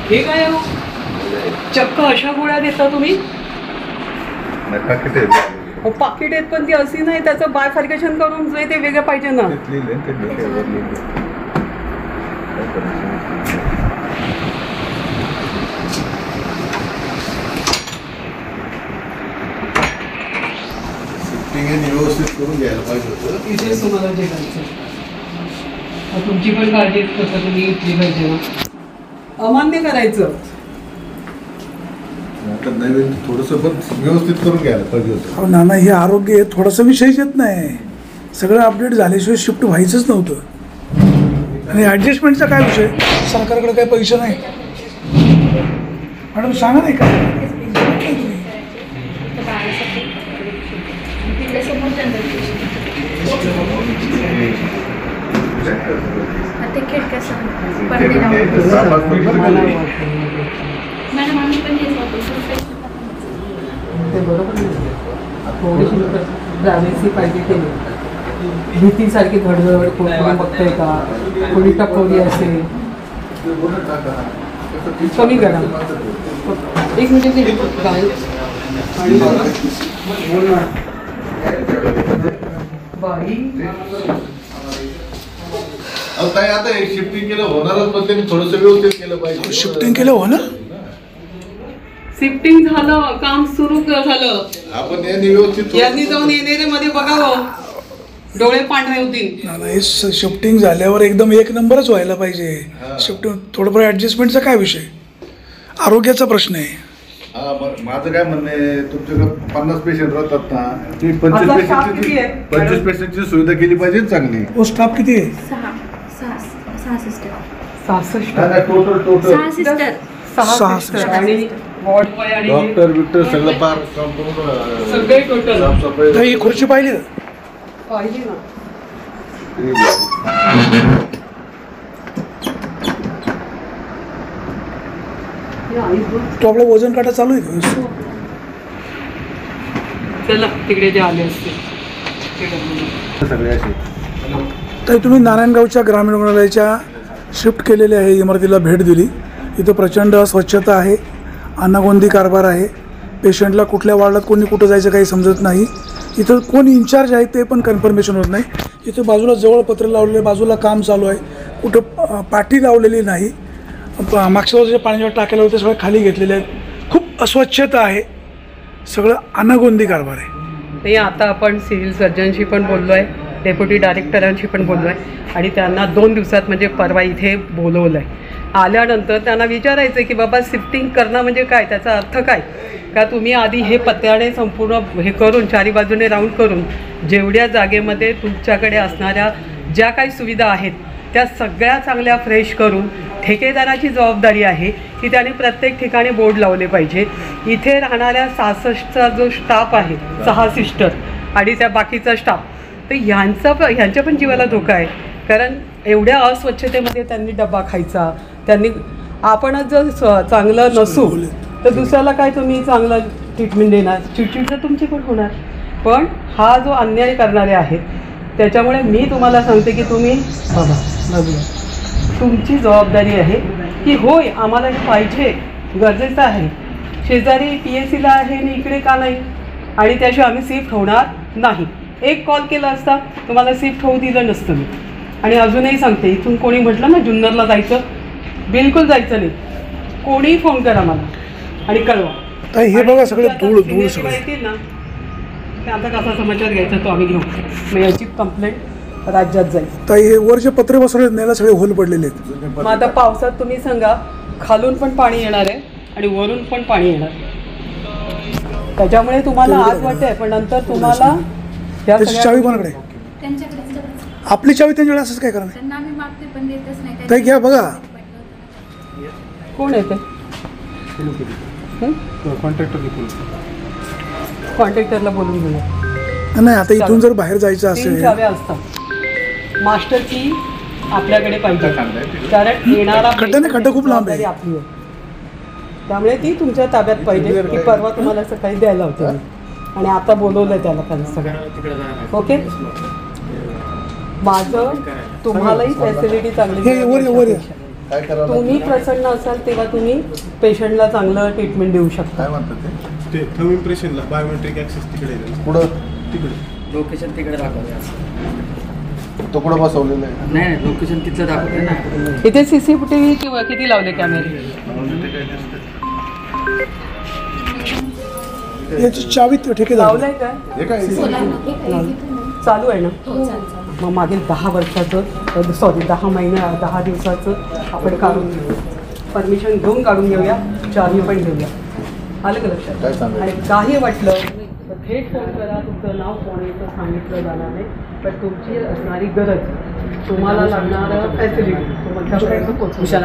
हे काय हो, चक्क अशा गोळ्या देता तुम्ही? हो पाकिट आहेत पण ती अशी नाही, त्याचं बायफर्केशन करून जे ते वेगळं पाहिजे ना. व्यवस्थित करून घ्यायला पाहिजे होतं. इथेच तुम्हाला जे करायचं तुमची पण काळजी कसं तुम्ही घेतली पाहिजे ना. अमान्य करायचं आता नवीन थोडंसं पण व्यवस्थित करून घ्यायला पाहिजे होतं. हो नाना, हे आरोग्य थोडासा विषयच येत नाही. सगळं अपडेट झाल्याशिवाय शिफ्ट व्हायचंच नव्हतं. आणि ॲडजस्टमेंटचा काय विषय, सरकारकडे काही पैसे नाही. मॅडम सांगा नाही का प्रायव्हसी पाहिजे केली. भीतीसारखी धडधड कोणी बघतंय का, कोणी टपवली असेल कमी करा. एक मिनिट बाई काय आता शिफ्टिंग केलं होणारच, पण त्यांनी थोडंसं व्यवस्थित केलं पाहिजे. शिफ्टिंग केलं हो ना, शिफ्टिंग झालं, काम सुरू झालं. आपण यांनी व्यवस्थित यांनी जाऊन येणेरे मध्ये बघावं, डोळे पांढरे होतील. नाही शिफ्टिंग झाल्यावर एकदम एक नंबरच व्हायला पाहिजे. शिफ्टिंग थोडंफार ॲडजस्टमेंटचा काय विषय, आरोग्याचा प्रश्न आहे. माझं काय म्हणणं आहे, तुमच्याकडे 50 पेशंट राहतात ना, ती आता staff किती आहे? 25 पेशंटची सुविधा केली पाहिजे चांगली. हो स्टाफ किती आहे? 6 सिस्टर. 66 total 6 sister. 6 सिस्टर आणि वॉर्ड बॉय आणि डॉक्टर बिक्टर सगळं पार संपूर्ण सगळे टोटल साफसफाई. ही खुर्ची पाहिली का? पाहिजे ना. तो आपला वजन काटा चालू आहे का? चला तिकडे जे आले असते सगळे असे. तर तुम्ही नारायणगावच्या ग्रामीण रुग्णालयाच्या शिफ्ट केलेल्या आहे इमारतीला भेट दिली. इथं प्रचंड अस्वच्छता आहे, अनागोंदी कारभार आहे. पेशंटला कुठल्या वार्डात कोणी कुठं जायचं काही समजत नाही. इथं कोण इन्चार्ज आहे ते पण कन्फर्मेशन होत नाही. इथं बाजूला जवळ पत्र लावलेलं आहे, बाजूला काम चालू आहे, कुठं पाटी लावलेली नाही. मागच्या वर्षी पाण्याच्या टाक्याला होते सगळे खाली घेतलेले आहेत. खूप अस्वच्छता आहे, सगळं अनागोंदी कारभार आहे. नाही आता आपण सिव्हिल सर्जनशी पण बोललो आहे, डेप्युटी डायरेक्टरांशी पण बोललो आहे आणि त्यांना 2 दिवसात म्हणजे परवा इथे बोलवलं आहे. आल्यानंतर त्यांना विचारायचं आहे की बाबा शिफ्टिंग करणं म्हणजे काय, त्याचा अर्थ काय. का तुम्ही आधी हे पत्त्याने संपूर्ण हे करून चारी बाजूने राऊंड करून जेवढ्या जागेमध्ये तुमच्याकडे असणाऱ्या ज्या काही सुविधा आहेत त्या सगळ्या चांगल्या फ्रेश करून, ठेकेदाराची जबाबदारी आहे की त्याने प्रत्येक ठिकाणी बोर्ड लावले पाहिजे. इथे राहणाऱ्या 66चा जो स्टाफ आहे, 6 सिस्टर आणि त्या बाकीचा स्टाफ, तर ह्यांच्या पण जीवाला धोका आहे. कारण एवढ्या अस्वच्छतेमध्ये त्यांनी डबा खायचा, त्यांनी आपणच जर चांगलं नसू तर दुसऱ्याला काय तुम्ही चांगलं ट्रीटमेंट देणार, चिडचिड तर तुमची पण होणार. पण हा जो अन्याय करणारे आहेत त्याच्यामुळे मी तुम्हाला सांगते की तुम्ही बाबा बघूया, तुमची जबाबदारी आहे की होय आम्हाला हे पाहिजे, गरजेचं आहे. शेजारी PSCला आहे आणि इकडे का नाही, आणि त्याशिवाय आम्ही शिफ्ट होणार नाही. एक कॉल केला असता तुम्हाला शिफ्ट होऊ दिलं नसतं मी. आणि अजूनही सांगते, इथून कोणी म्हटलं ना जुन्नरला जायचं, बिलकुल जायचं नाही. कोणीही फोन करा मला आणि कळवा. ताई हे बघा सगळे धूळ धूळ सगळं येतील ना, ते आता कसा समाचार घ्यायचा तो आम्ही घेऊ. मग याची कंप्लेंट राज्यात जाईल. ताई हे वरचे पत्रे बसवले न्यायला सगळे होल पडलेले आहेत. मग आता पावसात तुम्ही सांगा, खालून पण पाणी येणार आहे आणि वरून पण पाणी येणार. त्याच्यामुळे तुम्हाला आज वाटतंय पण नंतर तुम्हाला त्याची चावी कोणाकडे? आपली चावी त्यांच्याकडे असंच काय करणार? त्यांना आम्ही मागते पण देतच नाही. ताई घ्या बघा. कोण येते? कॉन्ट्रॅक्टरला बोलून घेऊया. नाही आता इथून जर बाहेर जायचं 3 असेल, चाव्या असतात. मास्टर की आपल्याकडे पाहिजे, कारण येणारा खड्डा खूप लांब आहे. आपली आहे, त्यामुळे ती तुमच्या ताब्यात पाहिजे की परवा तुम्हाला सकाळी द्यायला होतं आणि आता बोलवलंय त्याला त्यांनी सगळं. ओके, माझं तुम्हालाही फॅसिलिटी चांगली हे वर काय करावं तुम्ही लागतं? प्रसन्न असाल तेव्हा तुम्ही पेशंटला चांगलं ट्रीटमेंट देऊ शकता. काय म्हणतात ते ते थर्म इम्प्रेशनला बायोमेट्रिक ॲक्सेस तिकडे आहे. पुढं तिकडे लोकेशन तिकडे दाखवते. तो कुठं बसवलेलं आहे नाही लोकेशन तिथलं दाखवते ना. इथे CCTV किंवा किती लावले कॅमेरे? याची चावी ठेकेदार लावलंय काय? हे काय चालू आहे ना? हो चालेल. मग मागील 10 वर्षाचं सॉरी 10 महिने 10 दिवसाचं आपण काढून घेऊ. परमिशन घेऊन काढून घेऊया, चावी पण घेऊया. आलं का काय लक्षात? सांगायचं? आणि काही वाटलं तर थेट फोन करा. तुमचं नाव कोण आहे तर सांगितलं जाणार नाही, पण तुमची असणारी गरज, तुम्हाला लागणारं फॅसिलिटी तुमच्यापर्यंत पोहोचू.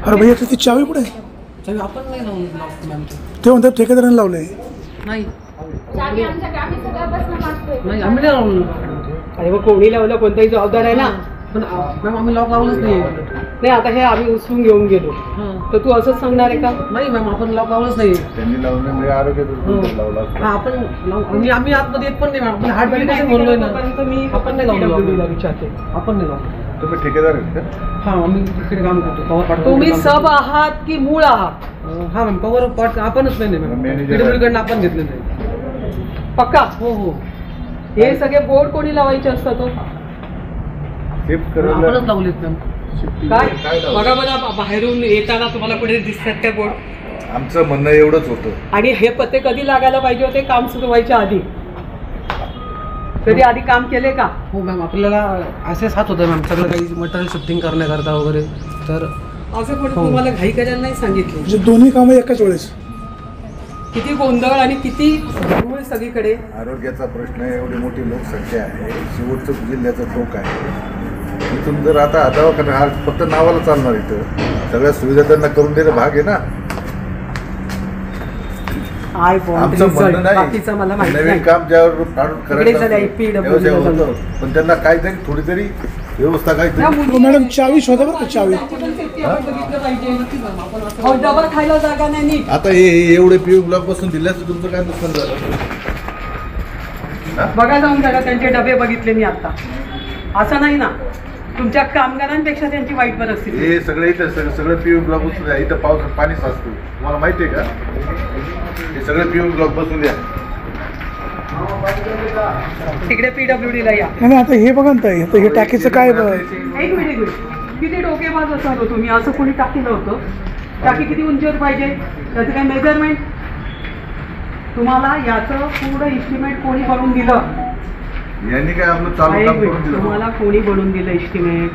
अरे भैया ती चावी कुठे आहे? आपण नाही लावून लॉक मॅम. ते म्हणतात ठेकेदाराने लावलंय. नाही आम्ही सगळ्यापासून मागतोय. नाही आम्ही नाही लावून. अरे मग कोणी लावलं कोणताही जबाबदार आहे ना. पण मॅम आम्ही लॉक लावलंच नाही. नाही आता हे आम्ही उचलून घेऊन गेलो तर तू असंच सांगणार आहे का? नाही मॅम आपण लॉक लावलंच नाही. त्यांनी लावलं म्हणजे आरोग्य लावला हा, आपण आम्ही आतमध्ये येत पण नाही मॅम. आपण हार्ट व्हेरिफिकेशन म्हणलोय ना. मी आपण नाही लावलं. PWD ला विचारते. आपण नाही लावलं. तुम्ही ठेकेदार आहेत का? हा आम्ही तिकडे काम करतो. पॉवर पार्ट तुम्ही सब आहात की मूळ आहात? हा मॅम पॉवर पार्ट आपणच नाही मॅम. Manager PWD आपण घेतलेलं नाही. पक्का? हो हो हे सगळे बोर्ड कोणी लावायचे असतात? शिफ्ट आपणच करायला लावलेत मॅम. काय लावलं? बघा बघा बाहेरून येताना तुम्हाला कुठे दिसतात काय बोर्ड? आमचं म्हणणं एवढंच होतं. आणि हे पत्ते कधी लागायला पाहिजे होते? काम सुरू व्हायच्या आधी. कधी आधी काम केले का? हो मॅम आपल्याला असेच हात होतं मॅम सगळं काही मटेरियल शिफ्टिंग करण्याकरता वगैरे. तर असं पण तुम्हाला घाई करायला नाही सांगितले. म्हणजे दोन्ही कामं एकाच वेळेस. किती गोंधळ आणि किती धूळ सगळीकडे. आरोग्याचा प्रश्न आहे, एवढी मोठी लोकसंख्या आहे, शेवटचं जिल्ह्याचं टोक आहे. इथून जर आता दवाखाना हा फक्त नावाला चालणार, इथं सगळ्या सुविधा त्यांना करून देणं भाग आहे ना. आय वॉन्ट आमचं म्हणणं रिझल्ट. नाही, बाकीचं मला माहिती नवीन नाही. काम ज्यावर काढून इकडे करायचं झालंय, असतं, PWD तेव्हा ला होतं. पण त्यांना काहीतरी थोडी तरी व्यवस्था काहीतरी. हो, मॅडम चावी शोधा बरं का चावी. अहो, डबा खायला जागा नाही नीट. आता हे एवढे PU ब्लॉक बसून दिल्याचं तुमचं काय नुकसान झालं? बघा जाऊन जरा त्यांचे डबे बघितले मी आता. असं नाही ना, तुमच्या कामगारांपेक्षा त्यांची वाईट परिस्थिती. हे सगळे इथं सगळं PU ब्लॉक बसून द्या. इथं पाऊस पाणी साचतं, तुम्हाला माहिती आहे का? हे सगळे PU ब्लॉक बसून द्या. तिकडे PWD ला या. नाही आता हे बघा ना ताई, आता हे टाकीचं काय एक मिनिट किती डोकेबाज असाल हो तुम्ही. असं कोणी टाकी नव्हतं. टाकी किती उंचीवर पाहिजे त्याचं काय मेजरमेंट? तुम्हाला याचं पूर्ण इस्टिमेट कोणी बनवून दिलं? यांनी काय आपलं चालू काम करून दिलं? तुम्हाला कोणी बनवून दिलं इस्टिमेट?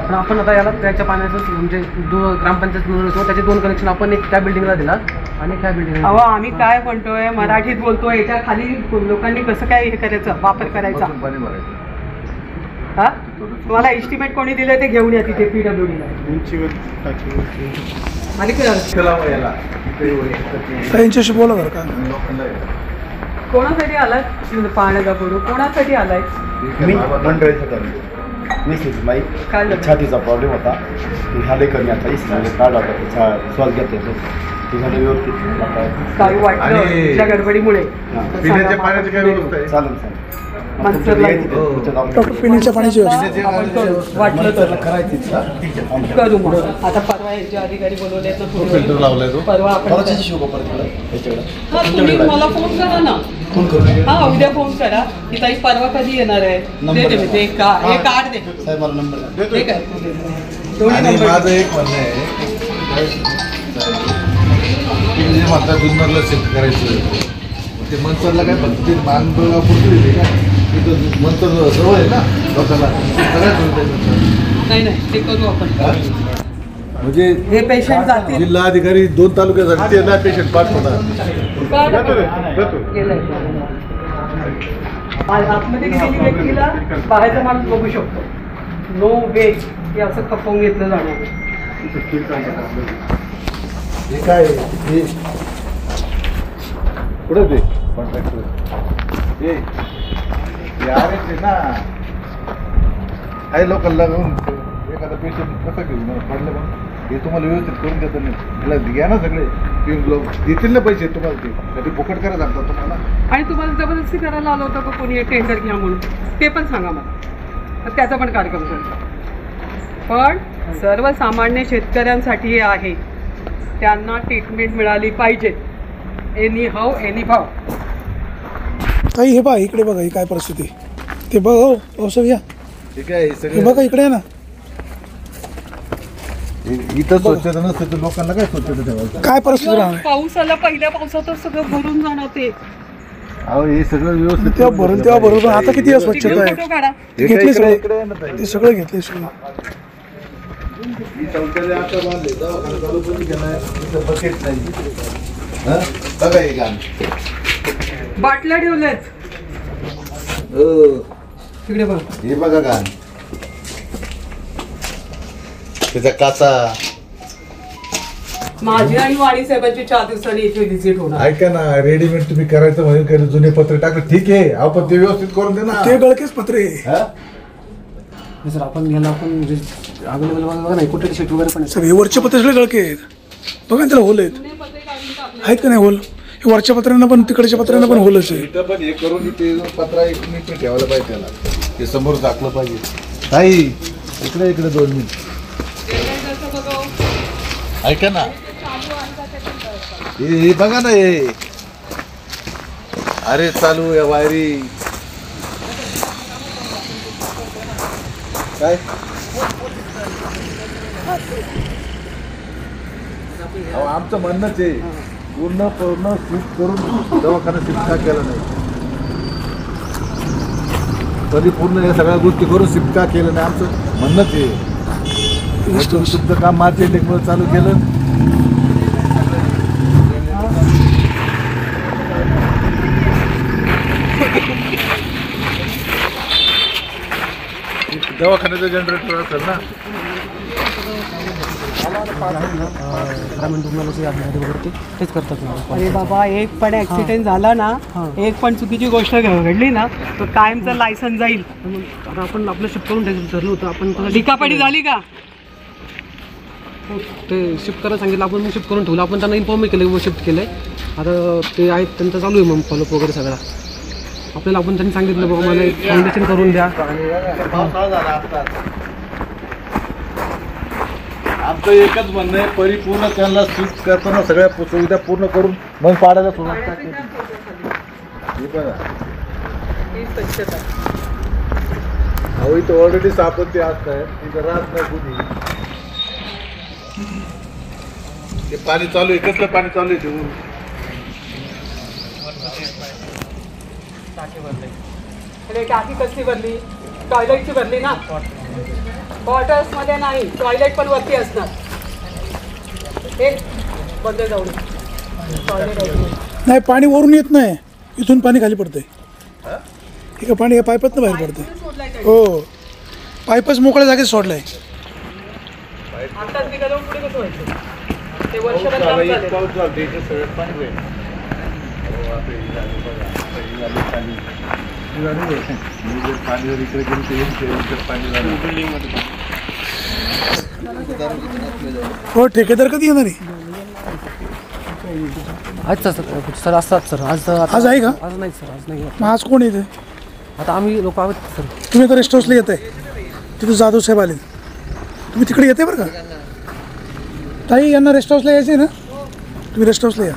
पण आपण आता याला त्याच्या पाण्याचं म्हणजे ग्रामपंचायत होतो त्याचे 2 कनेक्शन आपण एक त्या बिल्डिंगला दिला आणि त्या बिल्डिंगला. अहो आम्ही काय म्हणतोय, मराठीत बोलतोय. याच्या खाली लोकांनी कसं काय हे करायचं, वापर करायचा? बसून पाणी भरायचं. हा तुम्हाला इस्टिमेट कोणी दिलं ते घेऊन या तिथे PWD ला. उंचीवर टाकी. आणि काय चला मग याला. इथे येऊ. ताईंच्याशी बोला बरं का. लोकांना कोणासाठी आलाय? पाण्याचा पुरू कोणासाठी आलाय? मी मंडळीचं करतो. मिसेस माई काय झालं? छातीचा प्रॉब्लेम होता. ती ह्याले करण्यात आली. कार्ड होता त्याचा श्वास घेत होतो. ती झालं व्यवस्थित. आता काही वाटलं आणि- त्या गडबडीमुळे हां. तर पिण्याच्या सांगा, पाण्याची काय व्यवस्था आहे? चालेल चालेल. माणसाला डॉक्टर पिण्याच्या पाण्याची व्यवस्था. पिण्याची आपण करू. वाटलं तर करायची ठीक आहे. करू मग. आता परवा यांचे अधिकारी बोलवले आहेत ना फिल्टर पूर्ण. लावलाय तो. परवा आपण परत शिव परत याच्याकडे हा, तुम्ही मला फोन करा ना. फोन करू. हा उद्या फोन करा की ताई परवा कधी येणार आहे. नंबर देते मी ते हे कार्ड दे. साहेब मला नंबर द्या. हे काय दोन्ही आणि नंबर. माझं एक म्हणणं आहे, तुम्ही जे म्हणता जुन्नरला शिफ्ट करायचं, ते मंचरला काय फक्त ते मानगाव पुरती दिली का? तिथं मंचर जवळ आहे ना लोकांना, सगळ्यात सुविधा आहे. नाही नाही ते करू आपण. म्हणजे हे पेशंट जातील. जिल्हा अधिकारी 2 तालुक्यासाठी ते नाही पेशंट पाठवणार. गेलंय. आतमध्ये गेलेली व्यक्तीला बाहेरचा माणूस बघू शकतो. नो वे हे असं खपवून घेतलं जाणार. हे काय हे कुठं ते कॉन्ट्रॅक्टर हे यारेच आहे ना. काही लोकांना लागून एखादा पेशंट कसं घेऊन पडलं मग हे तुम्हाला व्यवस्थित करून देतं नाही. याला घ्या ना सगळे पिऊन लोक देतील ना पैसे तुम्हाला. ते कधी फुकट करायला लागतात तुम्हाला. आणि तुम्हाला जबरदस्ती करायला आलं होतं का कोणी टेंडर घ्या म्हणून? ते पण सांगा मला. तर त्याचा पण कार्यक्रम करतो. पण सर्वसामान्य शेतकऱ्यांसाठी आहे. त्यांना ट्रीटमेंट मिळाली पाहिजे. एनी हाव एनी भाव. ताई हे बघा इकडे बघा ही काय परिस्थिती आहे. ते बघ हो पावसाळी या ठीक आहे हे सगळं बघा इकडे आहे ना. इथं स्वच्छता नसते तर लोकांना काय स्वच्छता ठेवायचं. काय परिस्थिती राहणार पाऊस आला पहिल्या पावसातच सगळं भरून जाणार ते. अहो हे सगळं व्यवस्थित तेव्हा भरून तेव्हा बरोबर आता किती स्वच्छता फोटो आहे. काढा. हे घेतली काय सगळं. इकडे आहे ना ताई. ते सगळं घेतले सगळं. ही शौचालय आता बांधले दवाखाना चालू कधी केलाय इथं बकेट नाही. हा बघा हे गाण. बाटल्या ठेवल्यात तिकडे बघ. हे बघा गाण त्याचा काचा. माझी आणि वाणी साहेबांची 4 दिवसांनी इथे व्हिजिट होणार. ऐका ना रेडीमेड तुम्ही करायचं म्हणजे काही जुने पत्र टाकलं ठीक आहे आपण ते व्यवस्थित करून दे ना. ते गळकेच पत्रे हा? नाही सर आपण याला आपण अवेलेबल बघा नाही कुठे शीट वगैरे पण आहे. सगळे वरचे पत्रे सगळे गळके आहेत. बघा ना त्याला होल आहेत का नाही होल. हे वरच्या पत्र्यांना पण तिकडच्या पत्र्यांना पण होलच आहे. इथं पण हे करून इथे पत्रा एक मिनिट ठेवायला पाहिजे त्याला. ते समोर टाकलं पाहिजे. ताई इकडे इकडे 2 मिनिट ऐका ना. हे बघा ना हे. अरे चालू या वायरी काय अहो आमचं म्हणणंच आहे पूर्ण शिफ्ट करून दवाखाना शिफ्ट का केला नाही. परिपूर्ण या सगळ्या गोष्टी करून शिफ्ट का केलं नाही आमचं म्हणणंच आहे. तुमचं काम मार्च टेकमुळे चालू केलं. दवाखान्याचं जनरेटर असेल ना. ग्रामीण रुग्णालयाचे वगैरे तेच करतात ना. अरे बाबा एक पण ऍक्सिडेंट झाला ना एक पण चुकीची गोष्ट घडली ना तर कायमचं लायसन जाईल. आता आपण आपलं शिफ्ट करून ठरलं होतं आपण लिकापडी झाली का. ते शिफ्ट करायला सांगितलं आपण शिफ्ट करून ठेवलं. आपण त्यांना इन्फॉर्म केलं शिफ्ट केलं आता ते आहेत त्यांचं चालू आहे मग फॉलोअप वगैरे सगळा. आपल्याला आपण त्यांनी सांगितलं बाबा मला एक फाउंडेशन करून द्या. आमचं एकच म्हणणं आहे परिपूर्ण त्यांना शिफ्ट करताना सगळ्या सुविधा पूर्ण करून मग पाडायला सुरुवात केली. हे बघा अहो इथं ऑलरेडी सापत्ती असत आहे तिथं राहत नाही कुणी. ते पाणी चालू आहे कसलं पाणी चालू आहे. अरे टाकी कसली भरली. टॉयलेटची भरली ना. क्वार्टर्स मध्ये नाही टॉयलेट पण वरती असणार. हे बंद जाऊ टॉयलेट नाही पाणी वरून येत नाही इथून पाणी खाली पडतंय. हे पाणी या पाईपातनं बाहेर पडतंय. हो पाईपच मोकळ्या जागेत सोडलाय. आताच निघालं पुढे कसं व्हायचं. ते वर्षभर काम झालं. हो ठेकेदार कधी येणार आहे. आज सर असतात सर आज आहे का. आज नाही सर आज नाही. मग आज कोण येते. आता आम्ही लोक आहोत सर. तुम्ही आता रेस्ट हाऊसला येत आहे तिथं जाधव साहेब आले. तुम्ही तिकडे येते बरं का. ताई यांना रेस्ट हाऊसला यायचं आहे ना. तुम्ही रेस्ट हाऊसला या.